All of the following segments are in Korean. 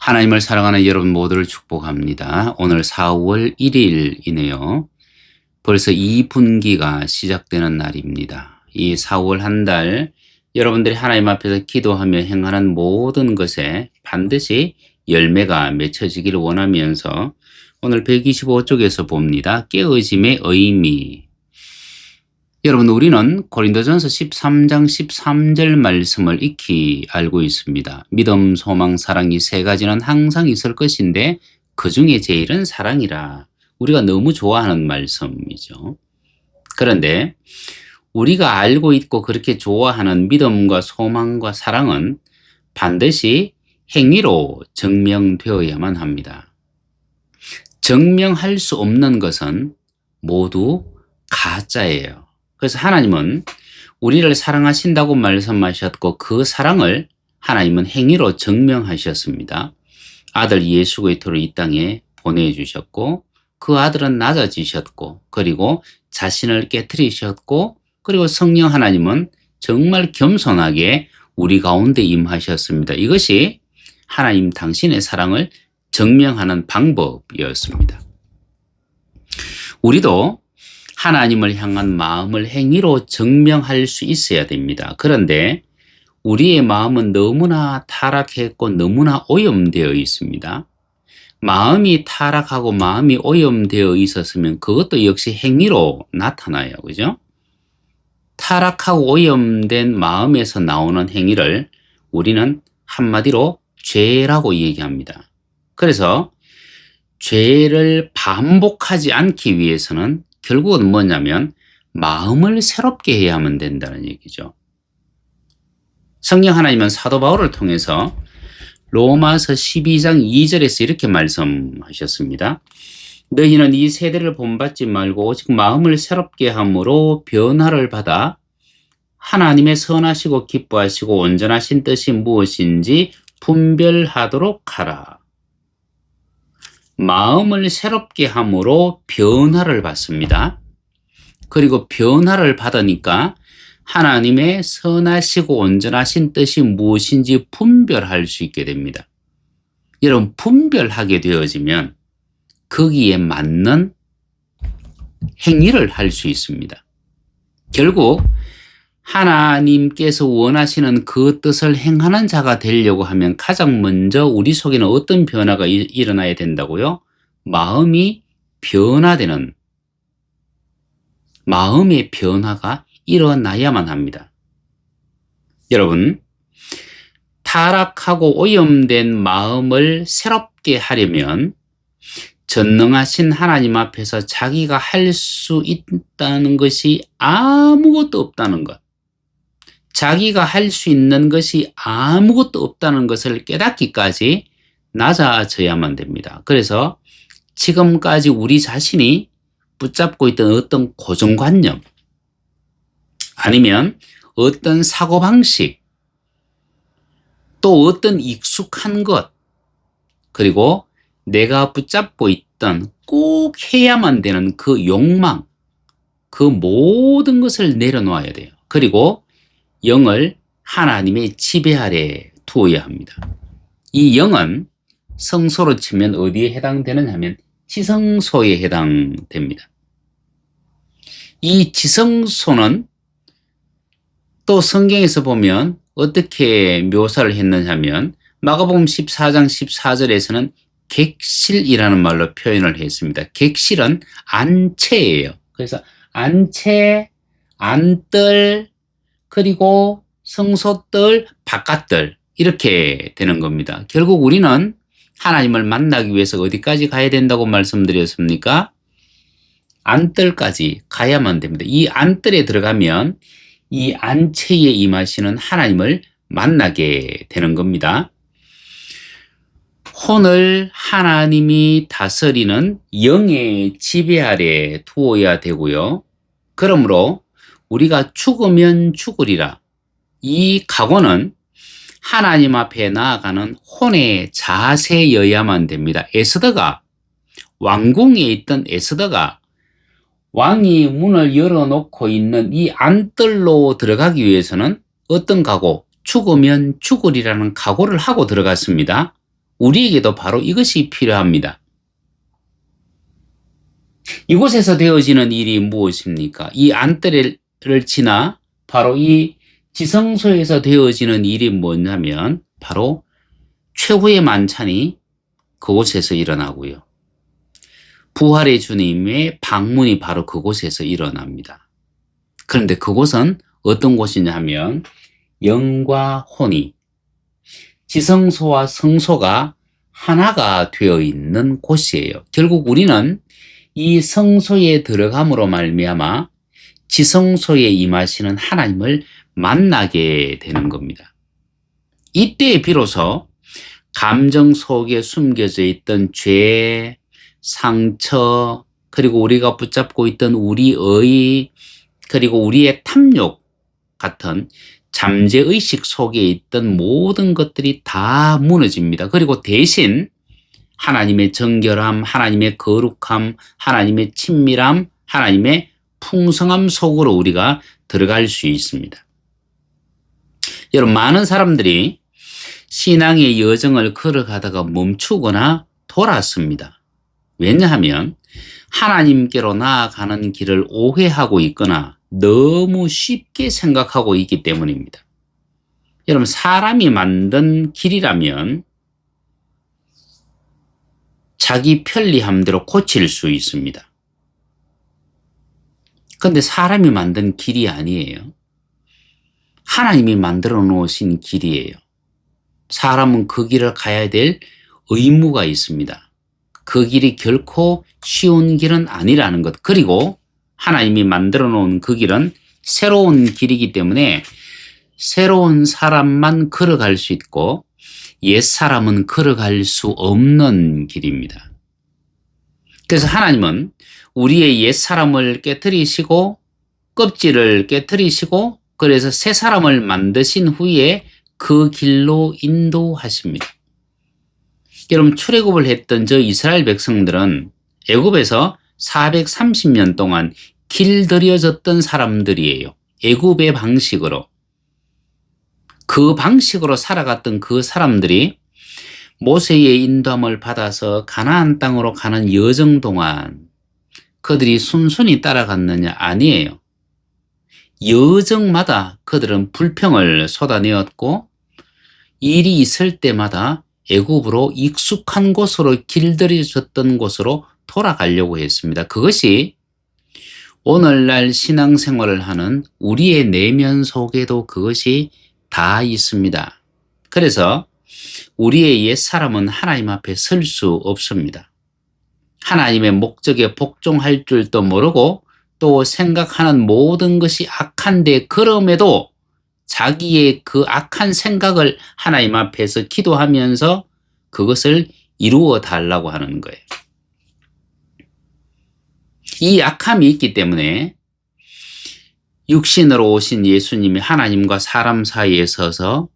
하나님을 사랑하는 여러분 모두를 축복합니다. 오늘 4월 1일이네요. 벌써 2분기가 시작되는 날입니다. 이 4월 한 달 여러분들이 하나님 앞에서 기도하며 행하는 모든 것에 반드시 열매가 맺혀지기를 원하면서 오늘 125쪽에서 봅니다. 깨어짐의 의미. 여러분, 우리는 고린도전서 13장 13절 말씀을 익히 알고 있습니다. 믿음, 소망, 사랑 이 세 가지는 항상 있을 것인데 그 중에 제일은 사랑이라. 우리가 너무 좋아하는 말씀이죠. 그런데 우리가 알고 있고 그렇게 좋아하는 믿음과 소망과 사랑은 반드시 행위로 증명되어야만 합니다. 증명할 수 없는 것은 모두 가짜예요. 그래서 하나님은 우리를 사랑하신다고 말씀하셨고 그 사랑을 하나님은 행위로 증명하셨습니다. 아들 예수 그리스도를 이 땅에 보내주셨고 그 아들은 낮아지셨고 그리고 자신을 깨트리셨고 그리고 성령 하나님은 정말 겸손하게 우리 가운데 임하셨습니다. 이것이 하나님 당신의 사랑을 증명하는 방법이었습니다. 우리도 하나님을 향한 마음을 행위로 증명할 수 있어야 됩니다. 그런데 우리의 마음은 너무나 타락했고 너무나 오염되어 있습니다. 마음이 타락하고 마음이 오염되어 있었으면 그것도 역시 행위로 나타나요. 그죠? 타락하고 오염된 마음에서 나오는 행위를 우리는 한마디로 죄라고 얘기합니다. 그래서 죄를 반복하지 않기 위해서는 결국은 뭐냐면 마음을 새롭게 해야만 된다는 얘기죠. 성령 하나님은 사도 바울을 통해서 로마서 12장 2절에서 이렇게 말씀하셨습니다. 너희는 이 세대를 본받지 말고 오직 마음을 새롭게 함으로 변화를 받아 하나님의 선하시고 기뻐하시고 온전하신 뜻이 무엇인지 분별하도록 하라. 마음을 새롭게 함으로 변화를 받습니다. 그리고 변화를 받으니까 하나님의 선하시고 온전하신 뜻이 무엇인지 분별할 수 있게 됩니다. 여러분, 분별하게 되어지면 거기에 맞는 행위를 할 수 있습니다. 결국 하나님께서 원하시는 그 뜻을 행하는 자가 되려고 하면 가장 먼저 우리 속에는 어떤 변화가 일어나야 된다고요? 마음이 변화되는, 마음의 변화가 일어나야만 합니다. 여러분, 타락하고 오염된 마음을 새롭게 하려면 전능하신 하나님 앞에서 자기가 할 수 있다는 것이 아무것도 없다는 것, 자기가 할 수 있는 것이 아무것도 없다는 것을 깨닫기까지 낮아져야만 됩니다. 그래서 지금까지 우리 자신이 붙잡고 있던 어떤 고정관념 아니면 어떤 사고방식 또 어떤 익숙한 것 그리고 내가 붙잡고 있던 꼭 해야만 되는 그 욕망 그 모든 것을 내려놓아야 돼요. 그리고 영을 하나님의 지배 아래 두어야 합니다. 이 영은 성소로 치면 어디에 해당되느냐 하면 지성소에 해당됩니다. 이 지성소는 또 성경에서 보면 어떻게 묘사를 했느냐 하면 마가복음 14장 14절에서는 객실이라는 말로 표현을 했습니다. 객실은 안채예요. 그래서 안채, 안뜰, 그리고 성소뜰, 바깥뜰 이렇게 되는 겁니다. 결국 우리는 하나님을 만나기 위해서 어디까지 가야 된다고 말씀드렸습니까? 안뜰까지 가야만 됩니다. 이 안뜰에 들어가면 이 안채에 임하시는 하나님을 만나게 되는 겁니다. 혼을 하나님이 다스리는 영의 지배 아래 두어야 되고요. 그러므로 우리가 죽으면 죽으리라. 이 각오는 하나님 앞에 나아가는 혼의 자세여야만 됩니다. 에스더가 왕궁에 있던 에스더가 왕이 문을 열어놓고 있는 이 안뜰로 들어가기 위해서는 어떤 각오? 죽으면 죽으리라는 각오를 하고 들어갔습니다. 우리에게도 바로 이것이 필요합니다. 이곳에서 되어지는 일이 무엇입니까? 이 안뜰을 지나 바로 이 지성소에서 되어지는 일이 뭐냐면 바로 최후의 만찬이 그곳에서 일어나고요. 부활의 주님의 방문이 바로 그곳에서 일어납니다. 그런데 그곳은 어떤 곳이냐 하면 영과 혼이 지성소와 성소가 하나가 되어 있는 곳이에요. 결국 우리는 이 성소에 들어감으로 말미암아 지성소에 임하시는 하나님을 만나게 되는 겁니다. 이때 비로소 감정 속에 숨겨져 있던 죄, 상처, 그리고 우리가 붙잡고 있던 우리의, 그리고 우리의 탐욕 같은 잠재의식 속에 있던 모든 것들이 다 무너집니다. 그리고 대신 하나님의 정결함, 하나님의 거룩함, 하나님의 친밀함, 하나님의 풍성함 속으로 우리가 들어갈 수 있습니다. 여러분, 많은 사람들이 신앙의 여정을 걸어가다가 멈추거나 돌았습니다. 왜냐하면 하나님께로 나아가는 길을 오해하고 있거나 너무 쉽게 생각하고 있기 때문입니다. 여러분, 사람이 만든 길이라면 자기 편리함대로 고칠 수 있습니다. 그런데 사람이 만든 길이 아니에요. 하나님이 만들어 놓으신 길이에요. 사람은 그 길을 가야 될 의무가 있습니다. 그 길이 결코 쉬운 길은 아니라는 것. 그리고 하나님이 만들어 놓은 그 길은 새로운 길이기 때문에 새로운 사람만 걸어갈 수 있고 옛사람은 걸어갈 수 없는 길입니다. 그래서 하나님은 우리의 옛사람을 깨트리시고 껍질을 깨트리시고 그래서 새 사람을 만드신 후에 그 길로 인도하십니다. 여러분, 출애굽을 했던 저 이스라엘 백성들은 애굽에서 430년 동안 길들여졌던 사람들이에요. 애굽의 방식으로. 그 방식으로 살아갔던 그 사람들이 모세의 인도함을 받아서 가나안 땅으로 가는 여정 동안 그들이 순순히 따라갔느냐? 아니에요. 여정마다 그들은 불평을 쏟아내었고 일이 있을 때마다 애굽으로 익숙한 곳으로 길들여졌던 곳으로 돌아가려고 했습니다. 그것이 오늘날 신앙생활을 하는 우리의 내면 속에도 그것이 다 있습니다. 그래서 우리의 옛사람은 하나님 앞에 설 수 없습니다. 하나님의 목적에 복종할 줄도 모르고 또 생각하는 모든 것이 악한데 그럼에도 자기의 그 악한 생각을 하나님 앞에서 기도하면서 그것을 이루어 달라고 하는 거예요. 이 악함이 있기 때문에 육신으로 오신 예수님이 하나님과 사람 사이에 서서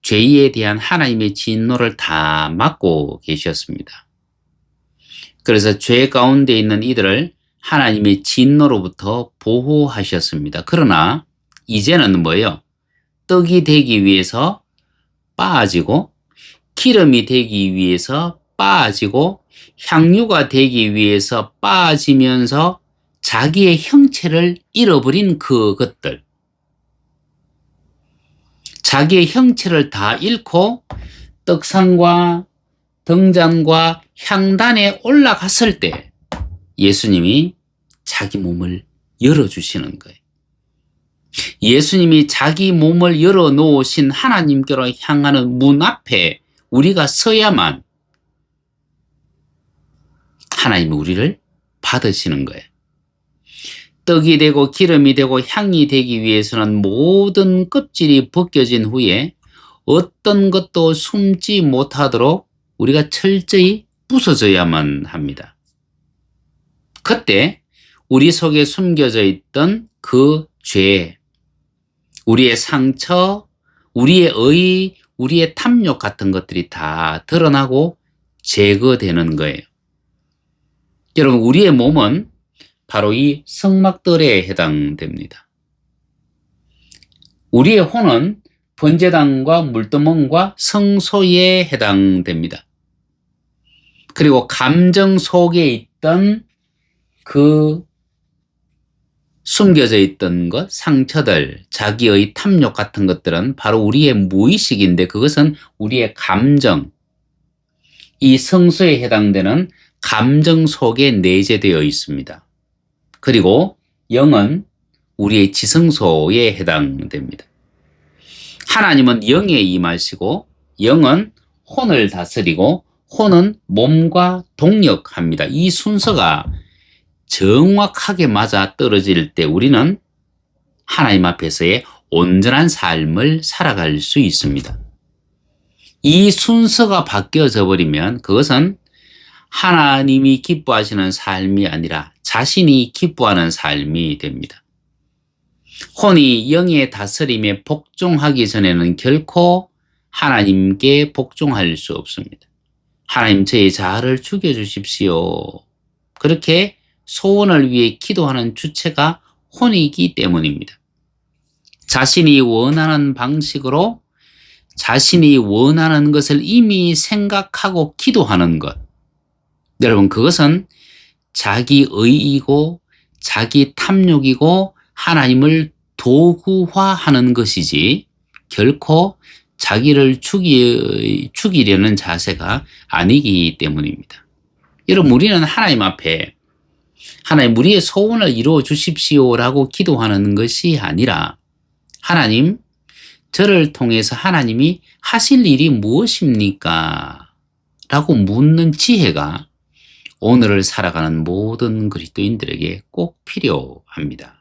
죄에 대한 하나님의 진노를 다 막고 계셨습니다. 그래서 죄 가운데 있는 이들을 하나님의 진노로부터 보호하셨습니다. 그러나 이제는 뭐예요? 떡이 되기 위해서 빠지고 기름이 되기 위해서 빠지고 향유가 되기 위해서 빠지면서 자기의 형체를 잃어버린 그것들, 자기의 형체를 다 잃고 떡상과 등잔과 향단에 올라갔을 때 예수님이 자기 몸을 열어주시는 거예요. 예수님이 자기 몸을 열어놓으신 하나님께로 향하는 문 앞에 우리가 서야만 하나님이 우리를 받으시는 거예요. 떡이 되고 기름이 되고 향이 되기 위해서는 모든 껍질이 벗겨진 후에 어떤 것도 숨지 못하도록 우리가 철저히 부서져야만 합니다. 그때 우리 속에 숨겨져 있던 그 죄, 우리의 상처, 우리의 의, 우리의 탐욕 같은 것들이 다 드러나고 제거되는 거예요. 여러분, 우리의 몸은 바로 이 성막들에 해당됩니다. 우리의 혼은 번제단과 물두멍과 성소에 해당됩니다. 그리고 감정 속에 있던 그 숨겨져 있던 것, 상처들, 자기의 탐욕 같은 것들은 바로 우리의 무의식인데 그것은 우리의 감정, 이 성소에 해당되는 감정 속에 내재되어 있습니다. 그리고 영은 우리의 지성소에 해당됩니다. 하나님은 영에 임하시고 영은 혼을 다스리고 혼은 몸과 동력합니다. 이 순서가 정확하게 맞아 떨어질 때 우리는 하나님 앞에서의 온전한 삶을 살아갈 수 있습니다. 이 순서가 바뀌어져 버리면 그것은 하나님이 기뻐하시는 삶이 아니라 자신이 기뻐하는 삶이 됩니다. 혼이 영의 다스림에 복종하기 전에는 결코 하나님께 복종할 수 없습니다. 하나님, 저의 자아를 죽여주십시오. 그렇게 소원을 위해 기도하는 주체가 혼이기 때문입니다. 자신이 원하는 방식으로 자신이 원하는 것을 이미 생각하고 기도하는 것. 여러분, 그것은 자기 의이고 자기 탐욕이고 하나님을 도구화하는 것이지 결코 자기를 죽이려는 자세가 아니기 때문입니다. 여러분, 우리는 하나님 앞에 하나님, 우리의 소원을 이루어 주십시오라고 기도하는 것이 아니라 하나님, 저를 통해서 하나님이 하실 일이 무엇입니까? 라고 묻는 지혜가 오늘을 살아가는 모든 그리스도인들에게 꼭 필요합니다.